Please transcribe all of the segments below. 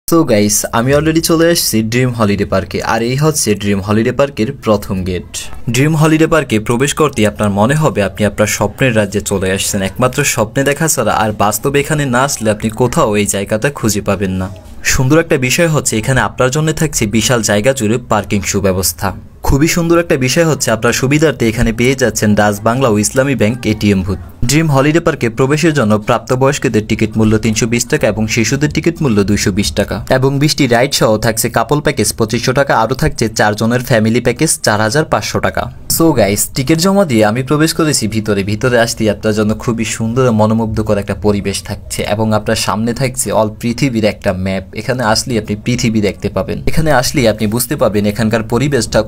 So guys আমি already চলে আসছি ড্রিম হলিডে পার্কে। আর এই হচ্ছে ড্রিম হলিডে পার্কের প্রথম গেট। ড্রিম হলিডে পার্কে প্রবেশ করতে আপনার মনে হবে আপনি আপনার স্বপ্নের রাজ্যে চলে আসছেন। একমাত্র স্বপ্নে দেখা ছাড়া আর বাস্তবে এখানে না আসলে আপনি কোথাও এই জায়গাটা খুঁজে পাবেন না। সুন্দর একটা বিষয় হচ্ছে এখানে আপনার জন্য থাকছে বিশাল জায়গা জুড়ে পার্কিং সুব্যবস্থা। খুবই সুন্দর একটা বিষয় হচ্ছে আপনার সুবিধার্থে এখানে পেয়ে যাচ্ছেন ডাচ বাংলা ও ইসলামী bank ATM booth. Dream holiday পার্কে প্রবেশের জন্য প্রাপ্তবয়স্কদের টিকিট মূল্য 320 টাকা এবং শিশুদের টিকিট মূল্য 220 টাকা এবং 20টি রাইড সহ থাকছে কাপল প্যাকেজ 2500 টাকা, আরও থাকছে 4 জনের ফ্যামিলি প্যাকেজ 4500 টাকা। সো গাইস টিকিট জমা দিয়ে আমি প্রবেশ করেছি ভিতরে আসতেই আপনার জন্য খুবই সুন্দর ও মনোমুগ্ধকর একটা পরিবেশ থাকছে এবং আপনার সামনে থাকছে অল পৃথিবীর একটা ম্যাপ। এখানে আসলেই আপনি পৃথিবী দেখতে পাবেন। এখানে আসলেই আপনি বুঝতে পাবেন এখানকার পরিবেশটা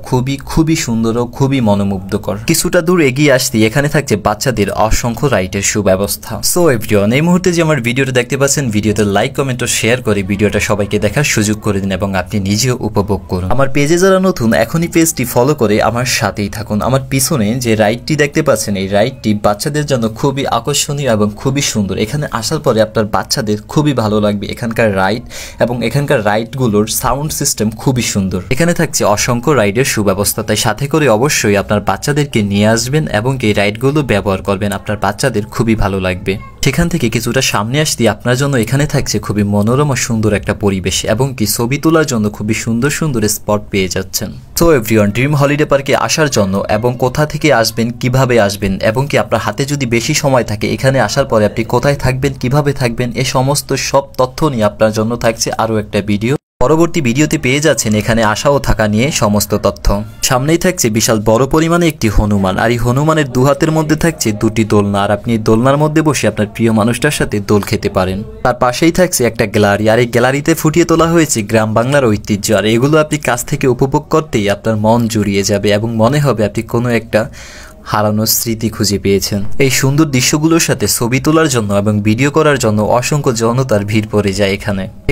খুবই সুন্দর ও খুবই মনোমুগ্ধকর। কিছুটা দূর এগিয়ে আসতেই এখানে থাকছে বাচ্চাদের অসংখ্য রাইডের সুব্যবস্থা। সো এভরিওয়ান, এই মুহূর্তে যে আমার ভিডিওটা দেখতে পাচ্ছেন, ভিডিওতে লাইক কমেন্ট ও শেয়ার করে ভিডিওটা সবাইকে দেখার সুযোগ করে দিন এবং আপনি নিজেও উপভোগ করুন। আমার পেজে যারা নতুন এখনই পেজটি ফলো করে আমার সাথেই থাকুন। আমার পিছনে যে রাইডটি দেখতে পাচ্ছেন এই রাইডটি বাচ্চাদের জন্য খুবই আকর্ষণীয় এবং খুবই সুন্দর। এখানে আসার পরে আপনার বাচ্চাদের খুবই ভালো লাগবে এখানকার রাইড এবং এখানকার রাইডগুলোর সাউন্ড সিস্টেম খুবই সুন্দর। এখানে থাকছে অসংখ্য রাইডের সুব্যবস্থা, তাই সাথে করে অবশ্যই আপনার বাচ্চাদেরকে নিয়ে আসবেন এবং এই রাইডগুলো ব্যবহার করবেন। আপনার বাচ্চাদের খুবই ভালো লাগবে। সেখান থেকে কিছুটা সামনে আসতে আপনার জন্য এখানে থাকছে খুবই মনোরম ও সুন্দর একটা পরিবেশ এবং কি ছবি তোলার জন্য খুবই সুন্দর সুন্দর স্পট পেয়ে যাচ্ছেন। সো এভরিওয়ান, ড্রিম হলিডে পার্কে আসার জন্য এবং কোথা থেকে আসবেন, কিভাবে আসবেন এবং কি আপনার হাতে যদি বেশি সময় থাকে এখানে আসার পরে আপনি কোথায় থাকবেন, কিভাবে থাকবেন, এই সমস্ত সব তথ্য নিয়ে আপনার জন্য থাকছে আরও একটা ভিডিও। পরবর্তী ভিডিওতে পেয়ে যাচ্ছেন এখানে আসা ও থাকা নিয়ে সমস্ত তথ্য। সামনেই থাকছে বিশাল বড় পরিমাণে একটি হনুমান, আর এই হনুমানের দু হাতের মধ্যে থাকছে দুটি দোলনা, আর আপনি দোলনার মধ্যে বসে আপনার প্রিয় মানুষটার সাথে দোল খেতে পারেন। তার পাশেই থাকছে একটা গ্যালারি, আর এই গ্যালারিতে ফুটিয়ে তোলা হয়েছে গ্রাম বাংলার ঐতিহ্য। আর এগুলো আপনি কাছ থেকে উপভোগ করতেই আপনার মন জুড়িয়ে যাবে এবং মনে হবে আপনি কোনো একটা হারানোর স্মৃতি খুঁজে পেয়েছেন। এই সুন্দর দৃশ্যগুলোর সাথে ছবি তোলার জন্য এবং ভিডিও করার জন্য অসংখ্য জনতার ভিড় পড়ে যায়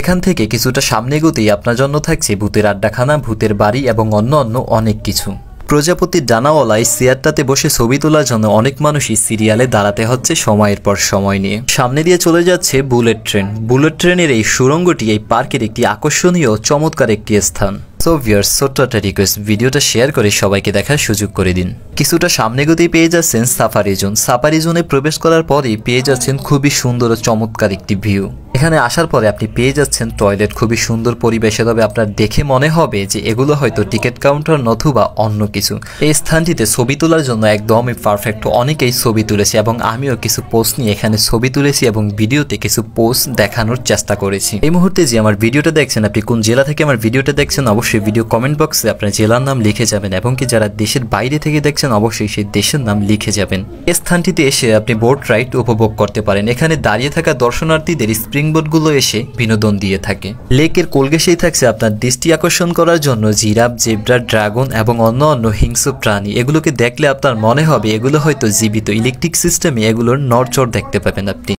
এখান থেকে কিছুটা সামনে এগোতেই আপনার জন্য থাকছে ভূতের আড্ডাখানা, ভূতের বাড়ি এবং অন্য অনেক কিছু। প্রজাপতির ডানাওয়ালায় চেয়ারটাতে বসে ছবি তোলার জন্য অনেক মানুষই সিরিয়ালে দাঁড়াতে হচ্ছে সময়ের পর সময় নিয়ে। সামনে দিয়ে চলে যাচ্ছে বুলেট ট্রেন। বুলেট ট্রেনের এই সুড়ঙ্গটি এই পার্কের একটি আকর্ষণীয় চমৎকার একটি স্থান। সো ভিউয়ার্স, ছোট্ট একটা রিকোয়েস্ট, ভিডিওটা শেয়ার করে সবাইকে দেখার সুযোগ করে দিন। কিছুটা সামনে গতিয়ে পেয়ে যাচ্ছেন সাফারি জোন। সাফারি জোনে প্রবেশ করার পরেই পেয়ে যাচ্ছেন খুবই সুন্দর ও চমৎকার একটি ভিউ। এখানে আসার পরে আপনি পেয়ে যাচ্ছেন টয়লেট, খুবই সুন্দর পরিবেশে। তবে আপনার দেখে মনে হবে যে এগুলো হয়তো টিকিট কাউন্টার নতুবা অন্য কিছু। এই স্থানটিতে ছবি তোলার জন্য একদমই পারফেক্ট। অনেকেই ছবি তুলেছে এবং আমিও কিছু পোস্ট নিয়ে এখানে ছবি তুলেছি এবং ভিডিওতে কিছু পোস্ট দেখানোর চেষ্টা করেছি। এই মুহূর্তে যে আমার ভিডিওটা দেখছেন, আপনি কোন জেলা থেকে আমার ভিডিওটা দেখছেন অবশ্যই ভিডিও কমেন্ট বক্সে আপনার জেলার নাম লিখে যাবেন এবং কি যারা দেশের বাইরে থেকে দেখছেন অবশ্যই সেই দেশের নাম লিখে যাবেন। এই স্থানটিতে এসে আপনি বোট রাইড উপভোগ করতে পারেন। এখানে দাঁড়িয়ে থাকা দর্শনার্থীদের স্প্রিং বোটগুলো এসে বিনোদন দিয়ে থাকে। লেকের কোলঘেঁষেই থাকছে আপনার দৃষ্টি আকর্ষণ করার জন্য জিরাফ, জেব্রা, ড্রাগন এবং অন্য হিংস্র প্রাণী। এগুলোকে দেখলে আপনার মনে হবে এগুলো হয়তো জীবিত। ইলেকট্রিক সিস্টেমে এগুলোর নড়চড় দেখতে পাবেন আপনি।